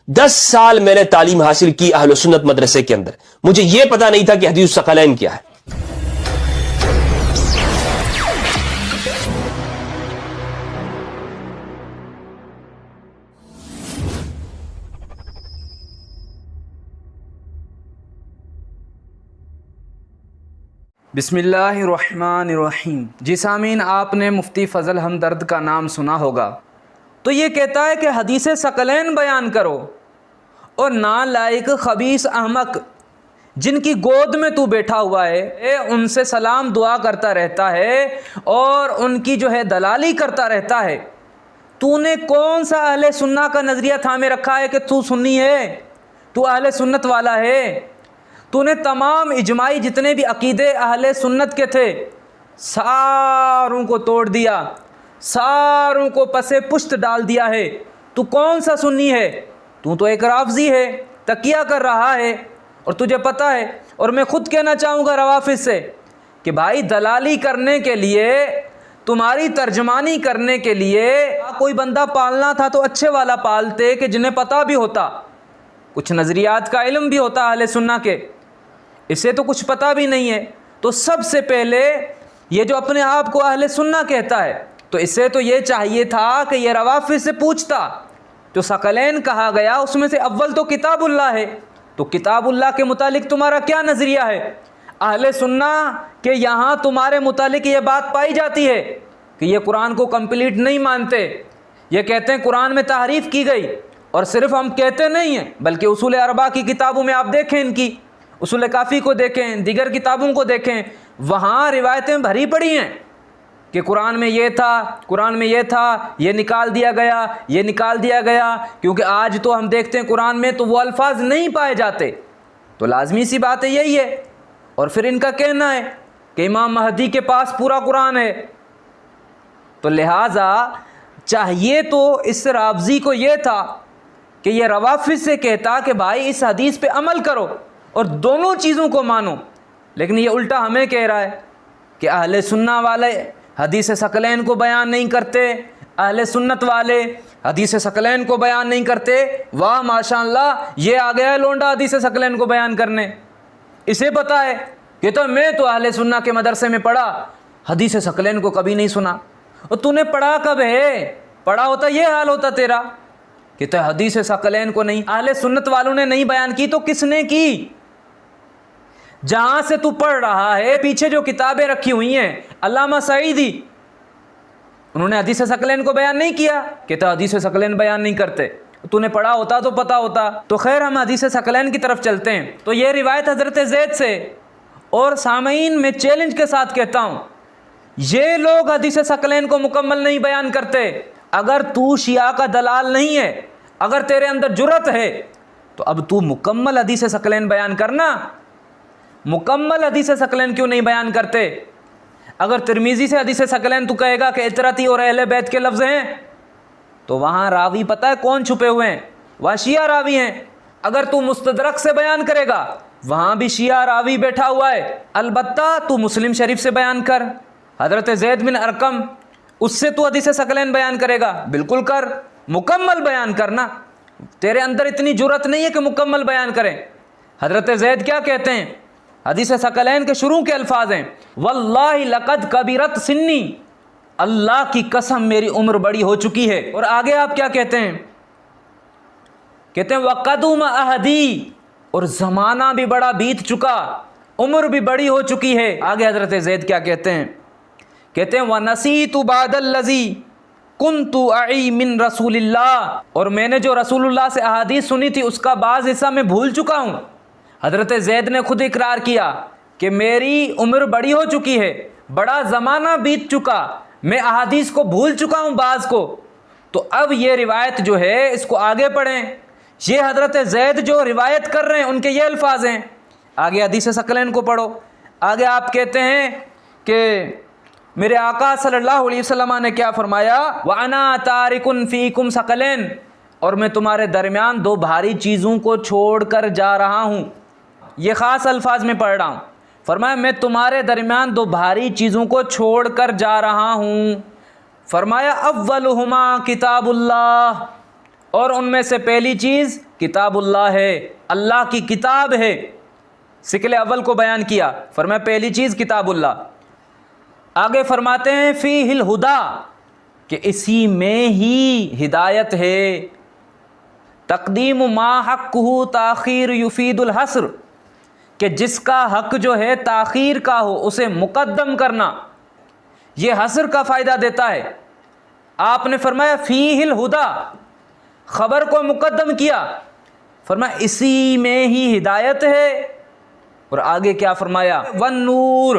10 साल मैंने तालीम हासिल की अहले सुन्नत मदरसे के अंदर, मुझे यह पता नहीं था कि हदीस सकलैन क्या है। बिस्मिल्लाहिर्रहमानिर्रहीम। जी सामीन, आपने मुफ्ती फ़ज़ल हमदर्द का नाम सुना होगा। तो ये कहता है कि हदीस सकलैन बयान करो, और नालायक खबीस अहमक जिनकी गोद में तू बैठा हुआ है उनसे सलाम दुआ करता रहता है और उनकी जो है दलाली करता रहता है। तूने कौन सा अहले सुन्ना का नज़रिया थामे रखा है कि तू सुन्नी है, तू अहले सुन्नत वाला है? तूने तमाम इजमाई जितने भी अकीदे अहले सुन्नत के थे सारों को तोड़ दिया, सारों को पसे पुश्त डाल दिया है। तू कौन सा सुन्नी है? तू तो एक राफ़ज़ी है, तकिया कर रहा है, और तुझे पता है। और मैं ख़ुद कहना चाहूँगा रवाफ़िज़ से कि भाई, दलाली करने के लिए, तुम्हारी तर्जमानी करने के लिए कोई बंदा पालना था तो अच्छे वाला पालते कि जिन्हें पता भी होता, कुछ नज़रियात का इल्म भी होता अहले सुन्ना के। इसे तो कुछ पता भी नहीं है। तो सबसे पहले ये जो अपने आप को अहले सुन्ना कहता है, तो इसे तो ये चाहिए था कि ये रवाफ़िज़ से पूछता। जो सकलैन कहा गया उसमें से अव्वल तो किताबुल्लाह है, तो किताबुल्लाह के मुतालिक तुम्हारा क्या नज़रिया है? अहले सुन्ना के यहाँ तुम्हारे मुतालिक ये बात पाई जाती है कि ये कुरान को कंप्लीट नहीं मानते। ये कहते हैं कुरान में तहरीफ़ की गई। और सिर्फ हम कहते नहीं हैं, बल्कि उसूल अरबा की किताबों में आप देखें, इनकी उसूल काफ़ी को देखें, दीगर किताबों को देखें, वहाँ रिवायतें भरी पड़ी हैं कि कुरान में ये था, कुरान में ये था, ये निकाल दिया गया, ये निकाल दिया गया। क्योंकि आज तो हम देखते हैं कुरान में तो वो अल्फाज नहीं पाए जाते, तो लाजमी सी बात है यही है। और फिर इनका कहना है कि इमाम महदी के पास पूरा कुरान है। तो लिहाजा चाहिए तो इस राफ़ज़ी को ये था कि ये रवाफ़िज़ से कहता कि भाई इस हदीस पे अमल करो और दोनों चीज़ों को मानो। लेकिन ये उल्टा हमें कह रहा है कि अहले सुन्ना वाले हदीस सकलैन को बयान नहीं करते, अहले सुन्नत वाले हदीस सकलैन को बयान नहीं करते। वाह माशाअल्लाह, ये आ गया है लोंडा हदीस सकलैन को बयान करने। इसे पता है कि तो मैं तो अहले सुन्ना के मदरसे में पढ़ा, हदीस सकलैन को कभी नहीं सुना। और तूने पढ़ा कब है? पढ़ा होता ये हाल होता तेरा कि तो हदीस सकलैन को नहीं, अहले सुन्नत वालों ने नहीं बयान की तो किसने की? जहाँ से तू पढ़ रहा है पीछे जो किताबें रखी हुई हैं, अल्लामा सईदी, उन्होंने हदीस सकलैन को बयान नहीं किया कि तो हदीस सकलैन बयान नहीं करते। तूने पढ़ा होता तो पता होता। तो खैर, हम हदीस सकलैन की तरफ चलते हैं। तो ये रिवायत हज़रत ज़ैद से, और सामईन में चैलेंज के साथ कहता हूँ, ये लोग हदीस सकलैन को मुकम्मल नहीं बयान करते। अगर तू शिया का दलाल नहीं है, अगर तेरे अंदर जुर्रत है, तो अब तू मुकम्मल हदीस सकलैन बयान करना। मुकम्मल हदीस सकलैन क्यों नहीं बयान करते? अगर तिरमिज़ी से हदीस सकलैन तू कहेगा कि इतरती और अहले बैत के लफ्ज़ हैं, तो वहाँ रावी पता है कौन छुपे हुए हैं? वहाँ शिया रावी हैं। अगर तू मुस्तदरक से बयान करेगा, वहाँ भी शिया रावी बैठा हुआ है। अलबत्ता तू मुस्लिम शरीफ से बयान कर, हज़रत ज़ैद बिन अरकम, उससे तू हदीस सकलैन बयान करेगा, बिल्कुल कर, मुकम्मल बयान करना। तेरे अंदर इतनी जुर्रत नहीं है कि मुकम्मल बयान करें। हज़रत ज़ैद क्या कहते हैं? हदीस सकलैन के शुरू के अल्फाज हैं, वल्लाहि लक़द कबीरत सिन्नी, अल्लाह की कसम मेरी उम्र बड़ी हो चुकी है। और आगे आप क्या कहते हैं? कहते हैं वक़दुम अहदी, और ज़माना भी बड़ा बीत चुका, उम्र भी बड़ी हो चुकी है। आगे हज़रत ज़ैद क्या कहते हैं? कहते हैं वनसीतु बादल्लज़ी कुन्तु अई मिन रसूलिल्लाह, और मैंने जो रसूलुल्लाह से अहादीस सुनी थी उसका बाज़ हिस्सा मैं भूल चुका हूँ। हज़रत ज़ैद ने खुद इकरार किया कि मेरी उम्र बड़ी हो चुकी है, बड़ा ज़माना बीत चुका, मैं अहादीस को भूल चुका हूँ बाज़ को। तो अब ये रिवायत जो है इसको आगे पढ़ें। ये हज़रत ज़ैद जो रिवायत कर रहे हैं उनके ये अल्फाज हैं। आगे हदीस सकलैन को पढ़ो। आगे आप कहते हैं कि मेरे आका सल्लल्लाहु अलैहि वसल्लम ने क्या फरमाया? व अना तारिकुन फ़ीकुम सकलैन, और मैं तुम्हारे दरमियान दो भारी चीज़ों को छोड़ कर जा रहा हूँ। ये ख़ास अल्फाज में पढ़ रहा हूँ। फरमाया मैं तुम्हारे दरमियान दो भारी चीज़ों को छोड़ कर जा रहा हूँ। फरमाया अव्वलुहुमा किताबुल्लाह, और उनमें से पहली चीज़ किताबुल्लाह है, अल्लाह की किताब है। सिकले अव्वल को बयान किया, फरमाया पहली चीज़ किताबुल्लाह। आगे फरमाते हैं फ़ीहिल हुदा, कि इसी में ही हिदायत है। तक़दीम मा हक़्क़ुहु ताख़ीर युफ़ीदुल हस्र, कि जिसका हक़ जो है ताख़ीर का हो उसे मुक़द्दम करना ये हस्र का फ़ायदा देता है। आपने फरमाया फ़ीहिल हुदा, ख़बर को मुक़द्दम किया, फरमाया इसी में ही हिदायत है। और आगे क्या फरमाया, वन नूर,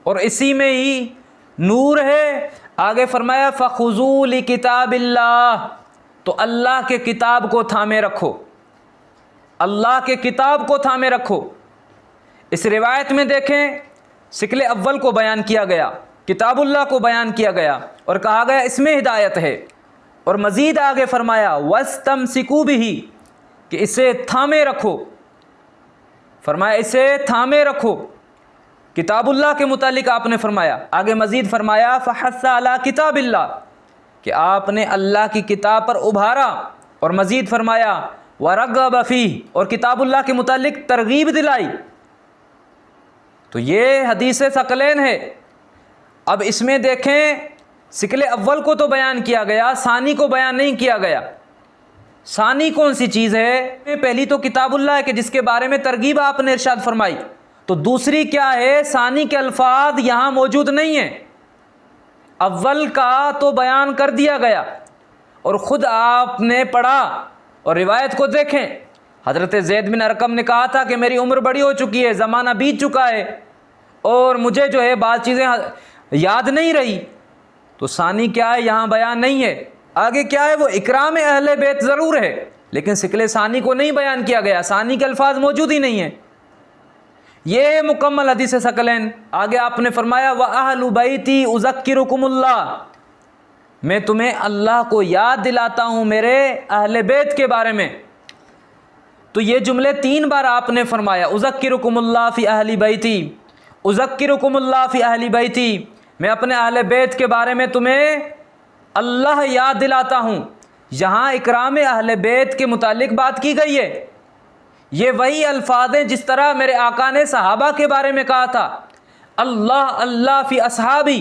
और इसी में ही नूर है। आगे फरमाया फ़ख़ुज़ू लि किताबिल्लाह, तो अल्लाह के किताब को थामे रखो, अल्लाह के किताब को थामे रखो। इस रिवायत में देखें सिकले अव्वल को बयान किया गया, किताबुल्लाह को बयान किया गया और कहा गया इसमें हिदायत है। और मज़ीद आगे फरमाया वस्तमसिकू बिही, कि इसे थामे रखो, फरमाया इसे थामे रखो। किताबुल्लाह के मुतालिक आपने फरमाया, आगे मज़ीद फरमाया फ़हस्सा अला किताबिल्लाह, कि आपने अल्लाह की किताब पर उभारा। और मज़ीद फरमाया वरग़ब फ़ीह, और किताबुल्लाह के मुतालिक तरगीब दिलाई। तो ये हदीस सकलैन है। अब इसमें देखें सिकले अव्वल को तो बयान किया गया, सानी को बयान नहीं किया गया। सानी कौन सी चीज़ है? पहली तो किताबुल्लाह है कि जिसके बारे में तरगीब आपने इरशाद फरमाई। तो दूसरी क्या है? सानी के अल्फाज यहाँ मौजूद नहीं है। अव्वल का तो बयान कर दिया गया और ख़ुद आपने पढ़ा। और रिवायत को देखें, हज़रत ज़ैद बिन अरकम ने कहा था कि मेरी उम्र बड़ी हो चुकी है, ज़माना बीत चुका है और मुझे जो है बात चीज़ें याद नहीं रही। तो सानी क्या है? यहाँ बयान नहीं है। आगे क्या है? वो इकराम अहले बैत ज़रूर है, लेकिन सिकले सानी को नहीं बयान किया गया, सानी के अल्फाज मौजूद ही नहीं है। ये मुकम्मल हदीस सकलैन। आगे आपने फरमाया व अहलु बैती उज़क्किरुकुमुल्लाह, मैं तुम्हें अल्लाह को याद दिलाता हूँ मेरे अहले बैत के बारे में। तो ये जुमले 3 बार आपने फरमाया, उज़क्किरुकुमुल्लाह फ़ी अहली बैती, उज़क्किरुकुमुल्लाह फ़ी अहली बैती, मैं अपने अहले बैत के बारे में तुम्हें अल्लाह याद दिलाता हूँ। यहाँ इकराम अहले बैत के मुतालिक बात की गई है। ये वही अल्फाज हैं जिस तरह मेरे आका ने सहाबा के बारे में कहा था, अल्लाह अल्लाह फ़ी असहाबी,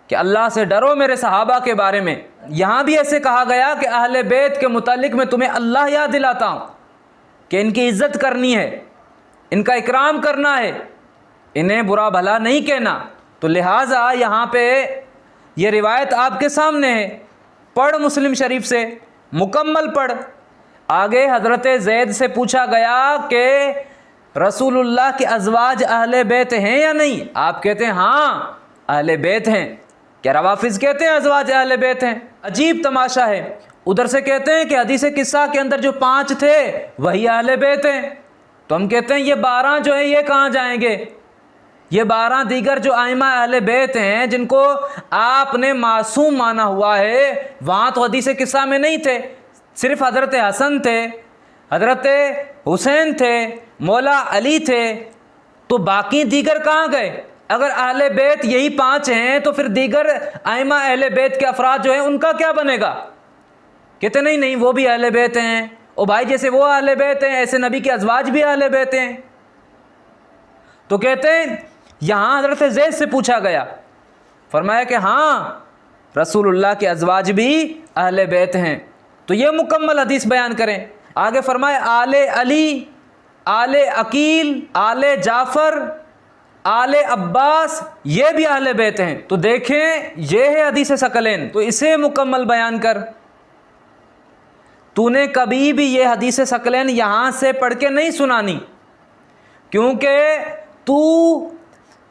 कि अल्लाह से डरो मेरे सहाबा के बारे में। यहाँ भी ऐसे कहा गया कि अहले बैत के मुतालिक मैं तुम्हें अल्लाह याद दिलाता हूँ कि इनकी इज़्ज़त करनी है, इनका इकराम करना है, इन्हें बुरा भला नहीं कहना। तो लिहाजा यहाँ पे ये रिवायत आपके सामने है, पढ़ मुस्लिम शरीफ से, मुकम्मल पढ़। आगे हज़रत ज़ैद से पूछा गया कि रसूलुल्लाह के अज़वाज अहले बैत हैं या नहीं? आप कहते हैं हाँ अहले बैत हैं। क्या रवाफिज़ कहते हैं अज़वाज अहले बैत हैं? अजीब तमाशा है। उधर से कहते हैं कि हदीस किस्सा के अंदर जो 5 थे वही अहले बैत हैं। तो हम कहते हैं ये 12 जो है ये कहाँ जाएंगे? ये 12 दीगर जो आइमा अहले बैत हैं जिनको आपने मासूम माना हुआ है, वहाँ तो हदीस किस्सा में नहीं थे। सिर्फ हज़रत हसन थे, हज़रत हुसैन थे, मौला अली थे, तो बाकी दीगर कहाँ गए? अगर अहले बैत यही 5 हैं तो फिर दीगर आइमा अहले बैत के अफराद जो हैं उनका क्या बनेगा? कहते नहीं नहीं वो भी अहले बैत हैं। ओ भाई जैसे वो अहले बैत हैं ऐसे नबी के अज़वाज भी अहले बैत हैं। तो कहते हैं यहाँ हज़रत ज़ैद से पूछा गया, फरमाया कि हाँ रसूलुल्लाह के अज़वाज भी अहले बैत हैं। तो ये मुकम्मल हदीस बयान करें। आगे फरमाए आले अली, आले अकील, आले जाफ़र, आले अब्बास, ये भी अहले बैत हैं। तो देखें ये है हदीस सकलैन, तो इसे मुकम्मल बयान कर। तूने कभी भी ये हदीस सकलैन यहाँ से पढ़ के नहीं सुनानी, क्योंकि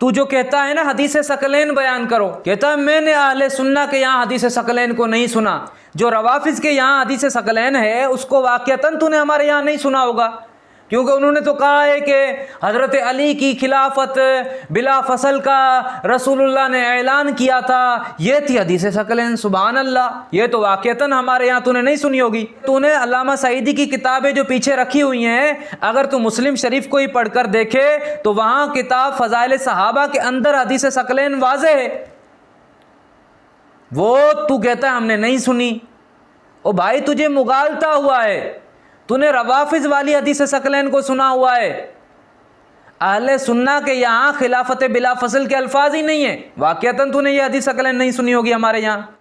तू जो कहता है ना हदीस सकलैन बयान करो, कहता है मैंने अहले सुन्ना के यहाँ हदीस सकलैन को नहीं सुना। जो रवाफिज़ के यहाँ हदीस सकलैन है उसको वाक़ियतन तूने हमारे यहाँ नहीं सुना होगा, क्योंकि उन्होंने तो कहा है कि हज़रत अली की खिलाफत बिला फसल का रसूलुल्लाह ने ऐलान किया था। ये थी हदीस सकलैन। सुभान अल्लाह, ये तो वाक़ियतन हमारे यहाँ तूने नहीं सुनी होगी। तूने अल्लामा सईदी की किताबें जो पीछे रखी हुई हैं, अगर तू मुस्लिम शरीफ को ही पढ़कर देखे तो वहाँ किताब फ़ज़ाइल सहाबा के अंदर हदीस सकलैन वाज़ेह है। वो तू कहता है हमने नहीं सुनी। ओ भाई तुझे मुगालता हुआ है, तूने रवाफिज वाली हदीस सकलैन को सुना हुआ है। अहले सुन्ना के यहाँ खिलाफत बिला फसल के अल्फाज ही नहीं है। वाक़ियतन तूने ये हदीस सकलैन नहीं सुनी होगी हमारे यहाँ।